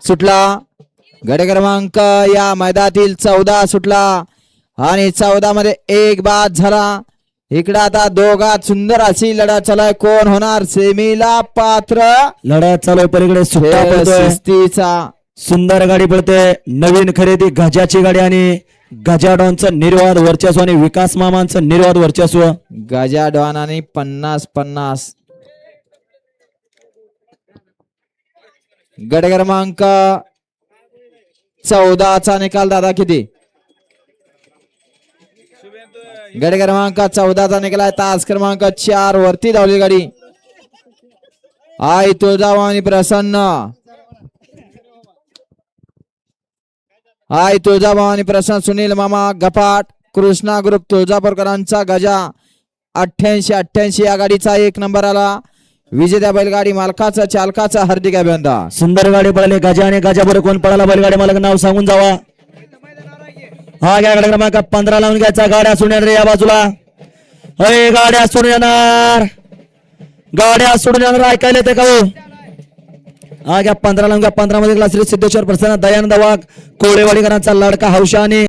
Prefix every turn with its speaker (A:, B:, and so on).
A: सुटला. गट क्रमांक या मैदानातील 14 सुटला आणि 14 मध्ये एक बाद झाला. इकडे आता दोघात सुंदर अशी लढा चालू. कोण होणार सेमीला पात्र.
B: लढा चालू पलीकडे सुट्टा पडतोय.
A: शिस्तीचा
B: सुंदर गाडी पडते. नवीन खरेदी गजाची गाडी आणि गजा डॉनचं निर्वाद वर्चस्व आणि विकास मामांचं निर्वाद वर्चस्व.
A: गजा डॉन आणि 50-50. गट क्रमांक 14चा निकाल दादा किती. गट क्रमांक 14चा निकाल आहे. तास क्रमांक 4 वरती धावली गाडी. आई तुळजाभवानी प्रसन्न. आई तुळजाभवानी प्रसन्न. सुनील मामा गपाट. कृष्णा ग्रुप तुळजापूरकरांचा गजा 88-88 या गाडीचा 1 नंबर आला. विजेत्या बैलगाडी मालकाचा चालकाचा हार्दिक अभिनंदन.
B: सुंदर गाडी पळाली. गजा आणि गजाबरोबर कोण पळाला बैलगाडी मालक नाव सांगून जावा. हा घ्या गाडी क्रमांक 15 लावून घ्यायचा. गाड्या सोडून रे या बाजूला. अरे गाड्या सोडून येणार. गाड्या सोडून येणार ऐकायला येते का हो. हा घ्या 15 लावून घ्या. 15 मध्ये श्री सिद्धेश्वर प्रसन्न दयानंद वाघ कोळेवाडीकरांचा लाडका हौशा आणि